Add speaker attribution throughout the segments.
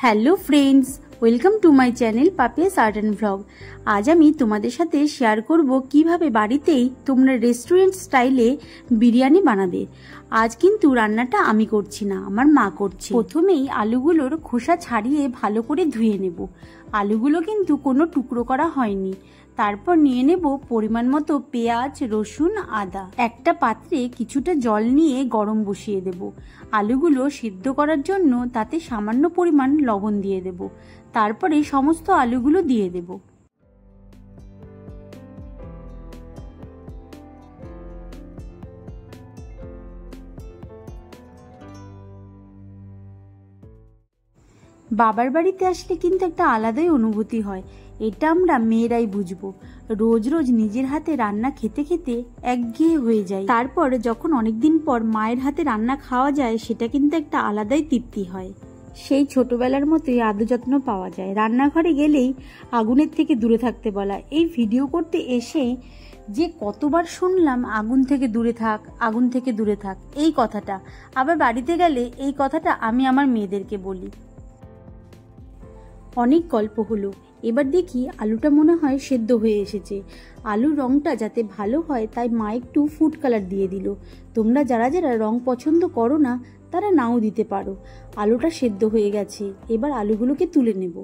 Speaker 1: Hello friends, welcome to my channel Papiya's art and vlog. আজ আমি তোমাদের সাথে শেয়ার করব কিভাবে বাড়িতেই তোমরা রেস্টুরেন্ট স্টাইলে বিরিয়ানি বানাবে। আজ কিন্তু রান্নাটা আমি করছি না, আমার মা করছে। প্রথমেই আলুগুলোর খোসা ছাড়িয়ে ভালো করে ধুয়ে নেব। আলুগুলো কিন্তু কোনো টুকরো করা হয়নি। তারপর নিয়ে নেব পরিমাণ মতো পেঁয়াজ, রসুন, আদা। একটা পাত্রে কিছুটা জল নিয়ে গরম বসিয়ে দেব। আলুগুলো সিদ্ধ করার জন্য তাতে সামান্য পরিমাণ লবণ দিয়ে দেব। তারপরে সমস্ত আলুগুলো দিয়ে দেব। বাবার বাড়িতে আসলে কিন্তু একটা আলাদাই অনুভূতি হয়, এটা আমরা মেয়েরাই বুঝবো। রোজ রোজ নিজের হাতে রান্না খেতে খেতে একঘেয়ে হয়ে যায়। তারপর যখন অনেকদিন পর মায়ের হাতে রান্না খাওয়া যায়, সেটা কিন্তু একটা আলাদাই তৃপ্তি হয়। সেই ছোটবেলার মতোই আদর যত্ন পাওয়া যায়। রান্নাঘরে গেলেই আগুনের থেকে দূরে থাকতে বলা। এই ভিডিও করতে এসে যে কতবার শুনলাম আগুন থেকে দূরে থাক, আগুন থেকে দূরে থাক এই কথাটা। আবার বাড়িতে গেলে এই কথাটা আমি আমার মেয়েদেরকে বলি। অনেক গল্প হলো, এবার দেখি আলুটা মনে হয় সেদ্ধ হয়ে এসেছে। আলুর রংটা যাতে ভালো হয় তাই মা একটু ফুড কালার দিয়ে দিল। তোমরা যারা যারা রং পছন্দ করো না তারা নাও দিতে পারো। আলুটা সেদ্ধ হয়ে গেছে, এবার আলুগুলোকে তুলে নেব।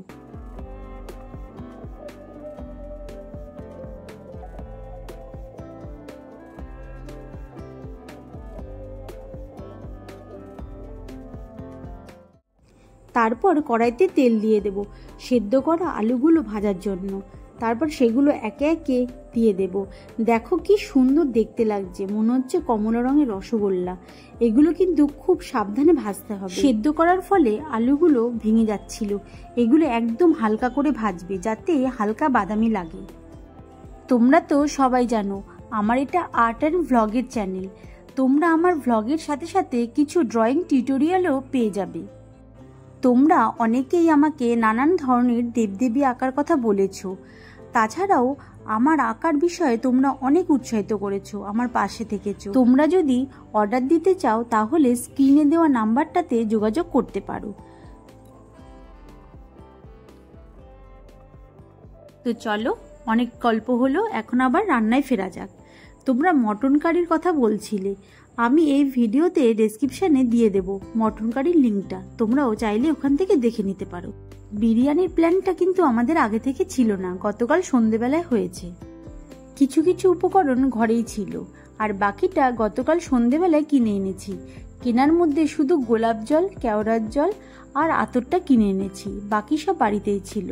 Speaker 1: তারপর কড়াইতে তেল দিয়ে দেব সেদ্ধ করা আলুগুলো ভাজার জন্য। তারপর সেগুলো একে একে দিয়ে দেব। দেখো কি সুন্দর দেখতে লাগছে, মনে হচ্ছে কমলা রঙের রসগোল্লা। এগুলো কিন্তু খুব সাবধানে ভাজতে হবে। সেদ্ধ করার ফলে আলুগুলো ভেঙে যাচ্ছিল। এগুলো একদম হালকা করে ভাজবে যাতে হালকা বাদামি লাগে। তোমরা তো সবাই জানো আমার এটা আর্ট অ্যান্ড ভ্লগের চ্যানেল। তোমরা আমার ভ্লগের সাথে সাথে কিছু ড্রয়িং টিউটোরিয়ালও পেয়ে যাবে। তোমরা অনেকেই আমাকে নানান ধরনের দেবদেবী আঁকার কথা বলেছো। তাছাড়াও আমার আঁকার বিষয়ে তোমরা অনেক উৎসাহিত করেছো, আমার পাশে থেকেছো। তোমরা যদি অর্ডার দিতে চাও তাহলে স্ক্রিনে দেওয়া নাম্বারটাতে যোগাযোগ করতে পারো। তো চলো, অনেক গল্প হলো, এখন আবার রান্নায় ফেরা যাক। তোমরা মটন কারির কথা বলছিলে, আমি এই ভিডিওতে ডেসক্রিপশানে দিয়ে দেব মটন কারির লিঙ্কটা। তোমরাও চাইলে ওখান থেকে দেখে নিতে পারো। বিরিয়ানির প্ল্যানটা কিন্তু আমাদের আগে থেকে ছিল না, গতকাল সন্ধেবেলায় হয়েছে। কিছু কিছু উপকরণ ঘরেই ছিল, আর বাকিটা গতকাল সন্ধেবেলায় কিনে এনেছি। কেনার মধ্যে শুধু গোলাপ জল, কেওড়ার জল আর আতরটা কিনে এনেছি, বাকি সব বাড়িতেই ছিল।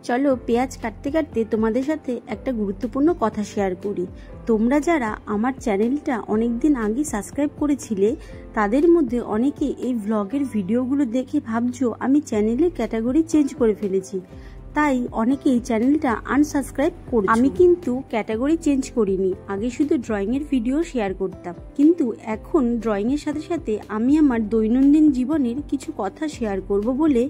Speaker 1: চলো, পেঁয়াজ কাটতে কাটতে তোমাদের সাথে একটা গুরুত্বপূর্ণ কথা শেয়ার করি। তোমরা যারা আমার চ্যানেলটা অনেকদিন আগে সাবস্ক্রাইব করেছিলে তাদের মধ্যে অনেকে এই ভ্লগের ভিডিওগুলো দেখে ভাবছো আমি চ্যানেলের ক্যাটাগরি চেঞ্জ করে ফেলেছি, তাই অনেকেই চ্যানেলটা আনসাবস্ক্রাইব করছো। আমি কিন্তু ক্যাটাগরি চেঞ্জ করিনি, আগে শুধু ড্রয়িংয়ের ভিডিও শেয়ার করতাম, কিন্তু এখন ড্রয়িংয়ের সাথে সাথে আমি আমার দৈনন্দিন জীবনের কিছু কথা শেয়ার করব বলে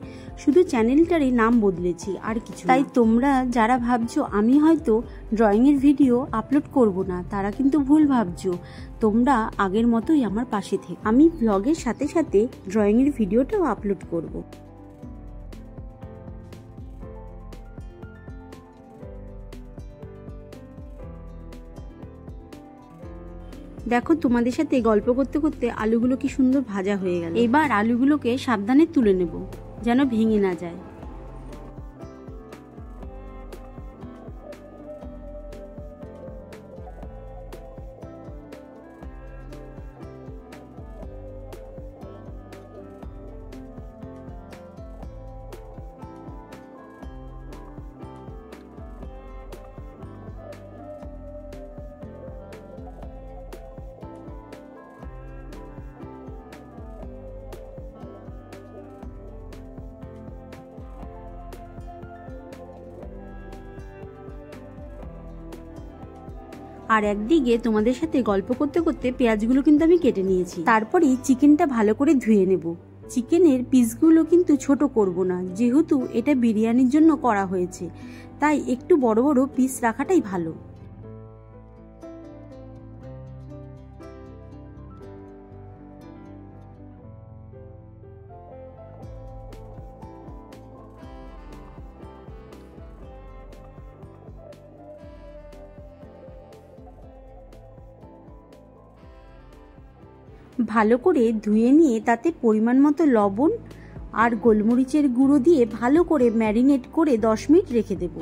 Speaker 1: শুধু চ্যানেলটারই নাম বদলেছি, আর কিছু। তাই তোমরা যারা ভাবছো আমি হয়তো ড্রয়িংয়ের ভিডিও আপলোড করব না, তারা কিন্তু ভুল ভাবছো। তোমরা আগের মতোই আমার পাশে থেকে আমি ভ্লগের সাথে সাথে ড্রয়িংয়ের ভিডিওটাও আপলোড করব। দেখো, তোমাদের সাথে গল্প করতে করতে আলুগুলো কি সুন্দর ভাজা হয়ে গেল। এবার আলুগুলোকে সাবধানে তুলে নেব যেন ভেঙে না যায়। আর একদিকে তোমাদের সাথে গল্প করতে করতে পেঁয়াজগুলো কিন্তু আমি কেটে নিয়েছি। তারপরেই চিকেনটা ভালো করে ধুয়ে নেব। চিকেনের পিসগুলো কিন্তু ছোট করব না, যেহেতু এটা বিরিয়ানির জন্য করা হয়েছে, তাই একটু বড় বড় পিস রাখাটাই ভালো। ভালো করে ধুয়ে নিয়ে তাতে পরিমাণ মতো লবণ আর গোলমরিচের গুঁড়ো দিয়ে ভালো করে ম্যারিনেট করে 10 মিনিট রেখে দেব।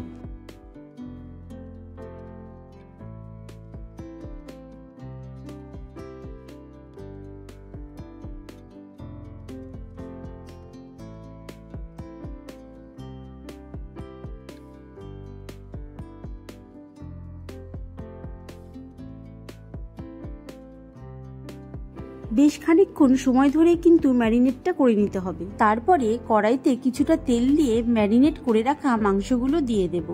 Speaker 1: বেশ খানিকক্ষণ সময় ধরে কিন্তু ম্যারিনেটটা করে নিতে হবে। তারপরে কড়াইতে কিছুটা তেল দিয়ে ম্যারিনেট করে রাখা মাংসগুলো দিয়ে দেব।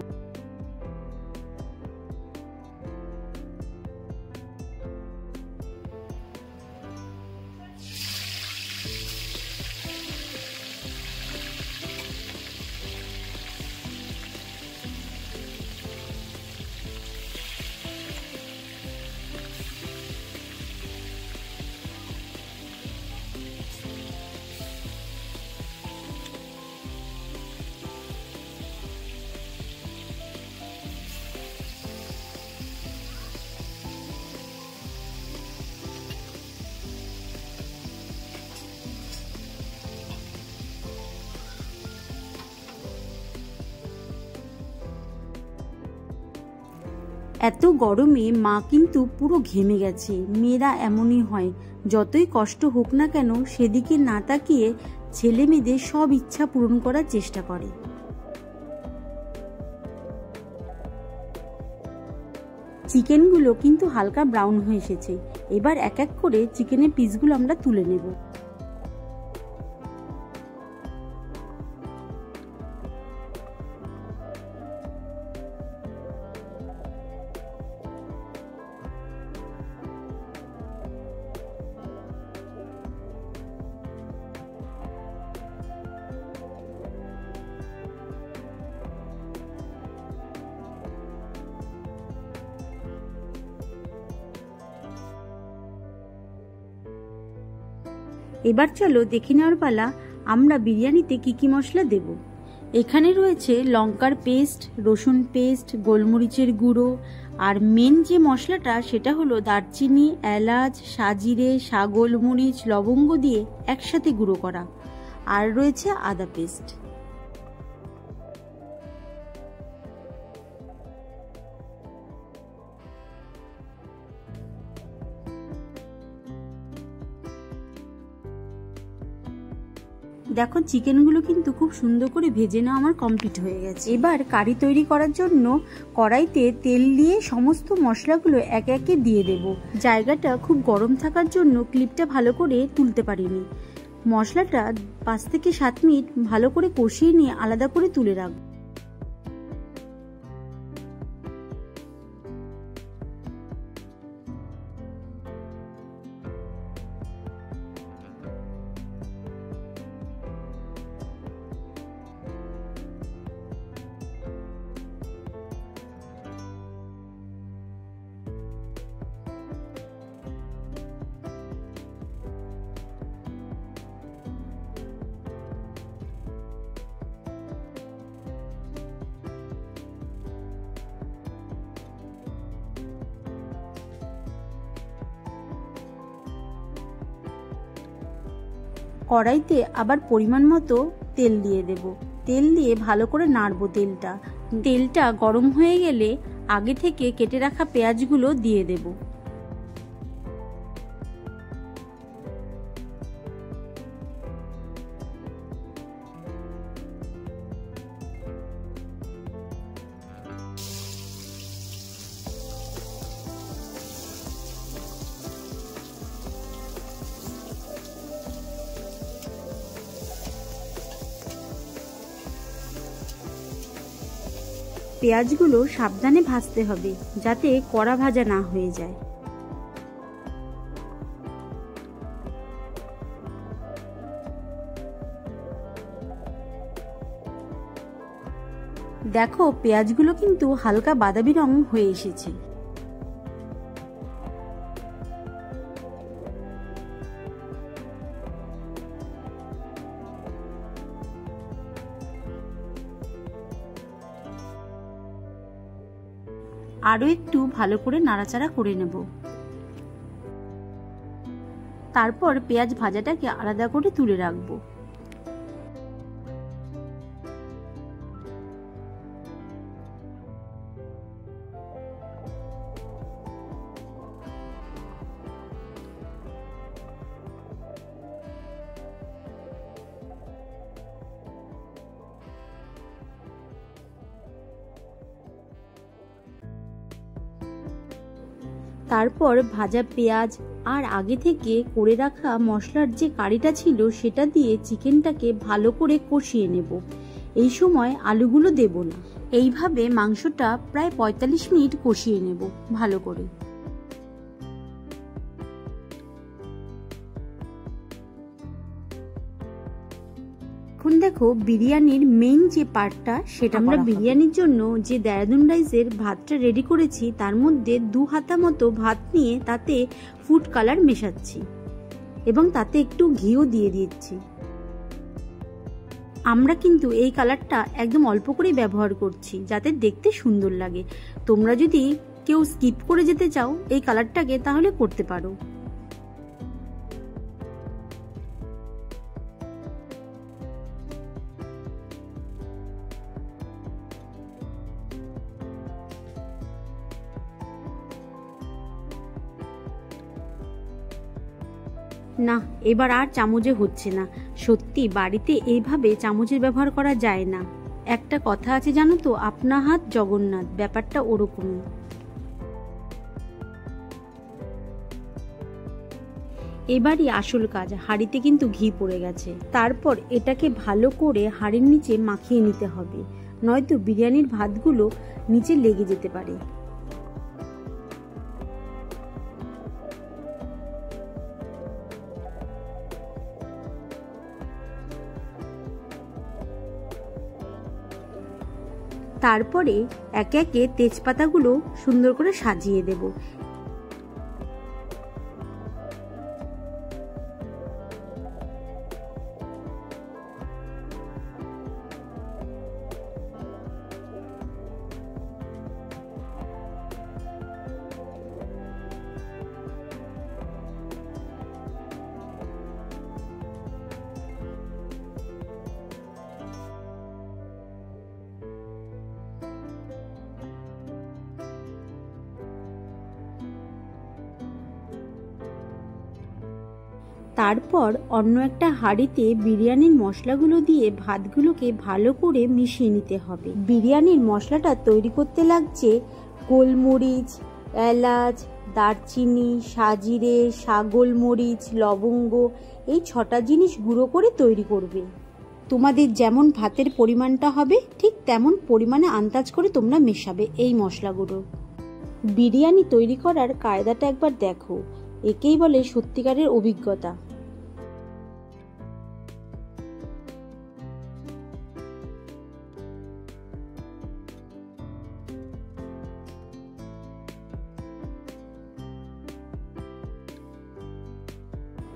Speaker 1: এত গরমে মা কিন্তু পুরো ঘেমে গেছে। মেয়েরা এমনই হয়, যতই কষ্ট হোক না কেন সেদিকে না তাকিয়ে ছেলে মেয়েদের সব ইচ্ছা পূরণ করার চেষ্টা করে। চিকেনগুলো কিন্তু হালকা ব্রাউন হয়ে এসেছে। এবার এক এক করে চিকেনের পিসগুলো আমরা তুলে নেব। এবার চলো দেখে নেওয়ার পালা আমরা বিরিয়ানিতে কি কি মশলা দেব। এখানে রয়েছে লঙ্কার পেস্ট, রসুন পেস্ট, গোলমরিচের গুঁড়ো, আর মেন যে মশলাটা সেটা হলো দারচিনি, এলাচ, সাজিরে, গোলমরিচ, লবঙ্গ দিয়ে একসাথে গুঁড়ো করা, আর রয়েছে আদা পেস্ট। দেখো চিকেনগুলো কিন্তু খুব সুন্দর করে ভেজে নেওয়া আমার কমপ্লিট হয়ে গেছে। এবার কারি তৈরি করার জন্য কড়াইতে তেল দিয়ে সমস্ত মশলাগুলো একে একে দিয়ে দেব। জায়গাটা খুব গরম থাকার জন্য ক্লিপটা ভালো করে তুলতে পারিনি। মশলাটা 5 থেকে 7 মিনিট ভালো করে কষিয়ে নিয়ে আলাদা করে তুলে রাখবো। কড়াইতে আবার পরিমাণ মতো তেল দিয়ে দেব। তেল দিয়ে ভালো করে নাড়বো। তেলটা গরম হয়ে গেলে আগে থেকে কেটে রাখা পেঁয়াজগুলো দিয়ে দেব। পেঁয়াজগুলো সাবধানে ভাজতে হবে যাতে কড়া ভাজা না হয়ে যায়। দেখো পেঁয়াজগুলো কিন্তু হালকা বাদামি রং হয়ে এসেছে। আরো একটু ভালো করে নাড়াচাড়া করে নেব। তারপর পেঁয়াজ ভাজাটাকে আলাদা করে তুলে রাখবো। তারপর ভাজা পেঁয়াজ আর আগে থেকে করে রাখা মশলার যে কারিটা ছিল সেটা দিয়ে চিকেনটাকে ভালো করে কষিয়ে নেব। এই সময় আলুগুলো দেব না। এইভাবে মাংসটা প্রায় 45 মিনিট কষিয়ে নেব ভালো করে। এখন দেখো বিরিয়ানির মেইন যে পার্টটা সেটা আমরা বিরিয়ানির জন্য যে দেরাদুন রাইসের ভাতটা রেডি করেছি তার মধ্যে 2 হাতা মতো ভাত নিয়ে তাতে ফুড কালার মেশাচ্ছি এবং তাতে একটু ঘিও দিয়ে দিচ্ছি। আমরা কিন্তু এই কালারটা একদম অল্প করেই ব্যবহার করছি যাতে দেখতে সুন্দর লাগে। তোমরা যদি কেউ স্কিপ করে যেতে চাও এই কালারটাকে তাহলে করতে পারো। না, এবার আর চামচে হচ্ছে না। সত্যি বাড়িতে এইভাবে চামচের ব্যবহার করা যায় না। একটা কথা আছে জানো তো, আপনা হাত জগন্নাথ, ব্যাপারটা ওরকমই। এবারই আসল কাজ, হাঁড়িতে কিন্তু ঘি পড়ে গেছে। তারপর এটাকে ভালো করে হাঁড়ির নিচে মাখিয়ে নিতে হবে, নয়তো বিরিয়ানির ভাতগুলো নিচে লেগে যেতে পারে। তারপরে একে একে তেজপাতাগুলো সুন্দর করে সাজিয়ে দেব। তারপর অন্য একটা হাঁড়িতে বিরিয়ানির মশলাগুলো দিয়ে ভাতগুলোকে ভালো করে মিশিয়ে নিতে হবে। বিরিয়ানির মশলাটা তৈরি করতে লাগছে গোলমরিচ, এলাচ, দারচিনি, সাজিরে, গোলমরিচ, লবঙ্গ, এই 6টা জিনিস গুঁড়ো করে তৈরি করবে। তোমাদের যেমন ভাতের পরিমাণটা হবে ঠিক তেমন পরিমাণে আন্দাজ করে তোমরা মেশাবে এই মশলাগুলো। বিরিয়ানি তৈরি করার কায়দাটা একবার দেখো, একেই বলে সত্যিকারের অভিজ্ঞতা।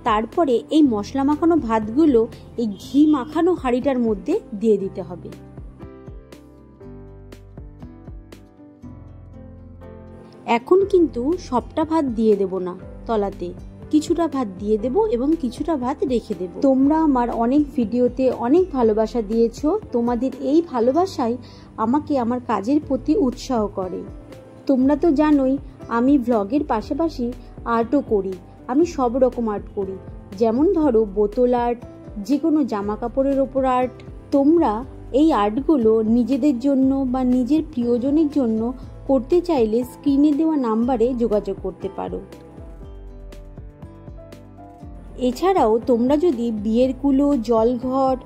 Speaker 1: তারপরে এই মশলা মাখানো ভাতগুলো এই ঘি মাখানো হাঁড়িটার মধ্যে দিয়ে দিতে হবে। এখন কিন্তু সবটা ভাত দিয়ে দেব না, তলাতে কিছুটা ভাত দিয়ে দেব এবং কিছুটা ভাত রেখে দেব। তোমরা আমার অনেক ভিডিওতে অনেক ভালোবাসা দিয়েছো, তোমাদের এই ভালোবাসাই আমাকে আমার কাজের প্রতি উৎসাহ করে। তোমরা তো জানোই আমি ভ্লগের পাশাপাশি আর্টও করি। আমি সব রকম আর্ট করি, যেমন ধরো বোতল আর্ট, যে কোনো জামা কাপড়ের ওপর আর্ট। তোমরা এই আর্টগুলো নিজেদের জন্য বা নিজের প্রিয়জনের জন্য করতে চাইলে স্ক্রিনে দেওয়া নাম্বারে যোগাযোগ করতে পারো। এছাড়াও তোমরা যদি বিয়ের কুলো, জলঘট,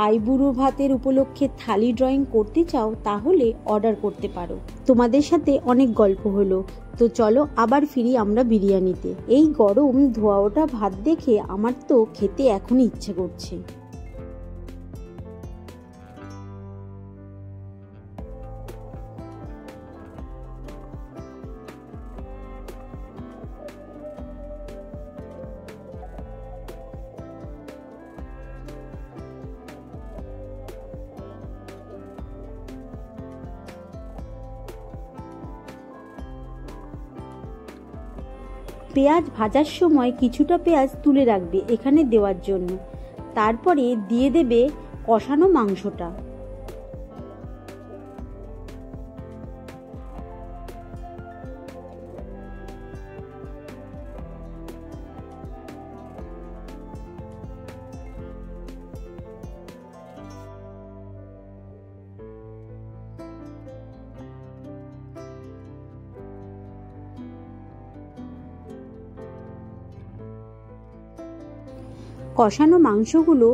Speaker 1: আইবুড়ো ভাতের উপলক্ষে থালি ড্রয়িং করতে চাও তাহলে অর্ডার করতে পারো। তোমাদের সাথে অনেক গল্প হলো, তো চলো আবার ফিরি আমরা বিরিয়ানিতে। এই গরম ধোয়া ওঠা ভাত দেখে আমার তো খেতে এখনই ইচ্ছে করছে। পেঁয়াজ ভাজার সময় কিছুটা পেঁয়াজ তুলে রাখবে এখানে দেওয়ার জন্য। তারপরে দিয়ে দেবে কষানো মাংসটা। কষানো মাংসগুলো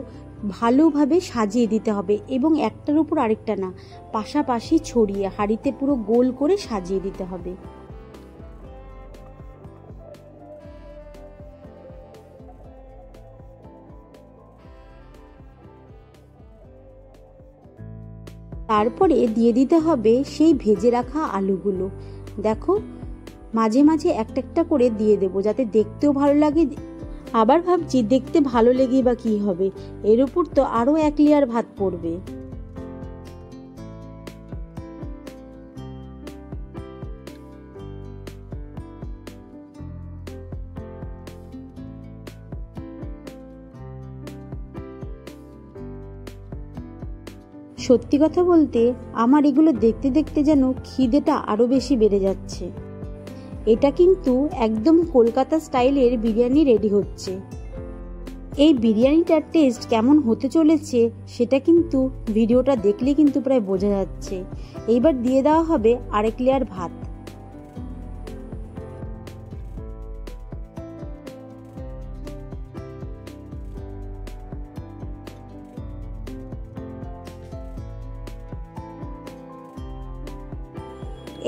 Speaker 1: ভালোভাবে সাজিয়ে দিতে হবে এবং একটার উপর আরেকটা না, পাশাপাশি ছড়িয়ে হাঁড়িতে পুরো গোল করে সাজিয়ে দিতে হবে। তারপরে দিয়ে দিতে হবে সেই ভেজে রাখা আলুগুলো। দেখো মাঝে মাঝে একটা একটা করে দিয়ে দেবো যাতে দেখতেও ভালো লাগে। আবার ভাবছি দেখতে ভালো লেগে বা কি হবে, এর উপর তো আরো এক লেয়ার ভাত পড়বে। সত্যি কথা বলতে আমার এগুলো দেখতে দেখতে যেন খিদেটা আরো বেশি বেড়ে যাচ্ছে। এটা কিন্তু একদম কলকাতা স্টাইলের বিরিয়ানি রেডি হচ্ছে। এই বিরিয়ানিটার টেস্ট কেমন হতে চলেছে সেটা কিন্তু ভিডিওটা দেখলে কিন্তু প্রায় বোঝা যাচ্ছে। এইবার দিয়ে দেওয়া হবে আরেক লেয়ার ভাত।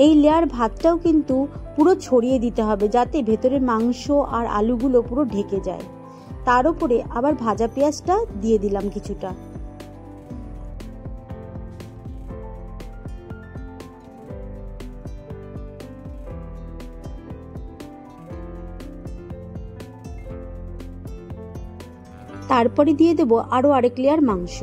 Speaker 1: এই লেয়ার ভাতটাও কিন্তু পুরো ছড়িয়ে দিতে হবে যাতে ভেতরের মাংস আর আলুগুলো পুরো ঢেকে যায়। তার উপরে আবার ভাজা পেঁয়াজটা দিয়ে দিলাম কিছুটা। তারপরে দিয়ে দেবো আরো আরেক লেয়ার মাংস।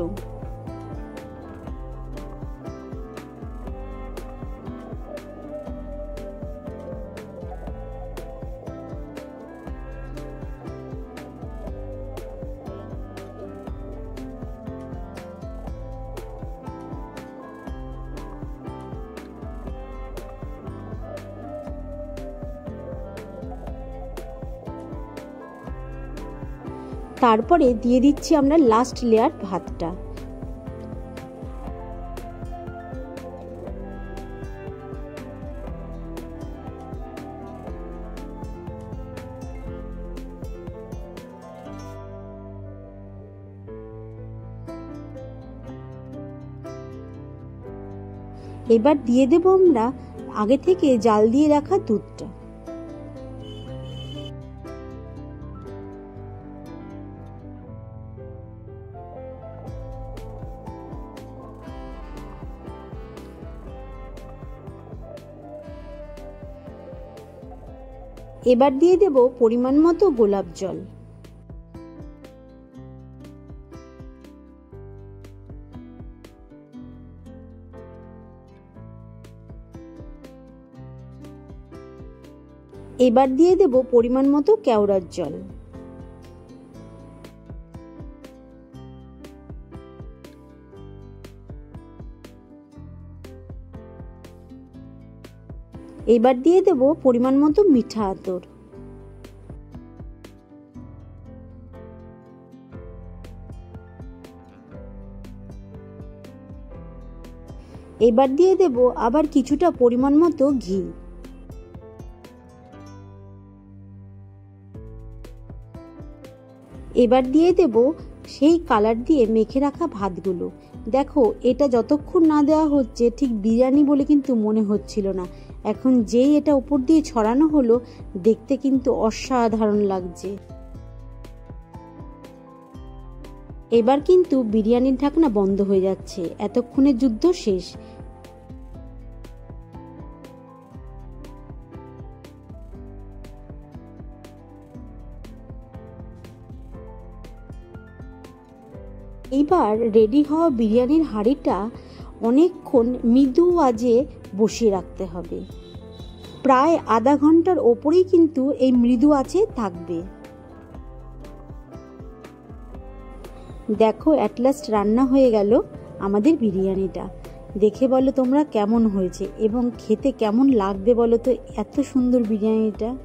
Speaker 1: তারপরে দিয়ে দিচ্ছি আমরা লাস্ট লেয়ার ভাতটা। এবার দিয়ে দেব আমরা আগে থেকে জাল দিয়ে রাখা দুধটা। এবার দিয়ে দেব পরিমাণ মতো গোলাপ জল। এবার দিয়ে দেব পরিমাণ মতো কেওড়ার জল। এবার দিয়ে দেব পরিমাণ মতো মিঠা আতর। এবার দিয়ে দেব আবার কিছুটা পরিমাণ মতো ঘি। এবার দিয়ে দেব সেই কালার দিয়ে মেখে রাখা ভাতগুলো। দেখো এটা যতক্ষণ না দেওয়া হচ্ছে ঠিক বিরিয়ানি বলে কিন্তু মনে হচ্ছিল না। এখন যেই এটা উপর দিয়ে ছড়ানো হলো দেখতে কিন্তু অসাধারণ লাগছে। এবার কিন্তু বিরিয়ানির ঢাকনা বন্ধ হয়ে যাচ্ছে, এতক্ষণের যুদ্ধ শেষ। এবার রেডি হওয়া বিরিয়ানির হাঁড়িটা অনেকক্ষণ মৃদু আঁচে বসিয়ে রাখতে হবে। প্রায় আধা ঘন্টার ওপরেই কিন্তু এই মৃদু আঁচে থাকবে। দেখো অ্যাট লাস্ট রান্না হয়ে গেল আমাদের বিরিয়ানিটা। দেখে বলো তোমরা কেমন হয়েছে এবং খেতে কেমন লাগবে বলো তো এত সুন্দর বিরিয়ানিটা।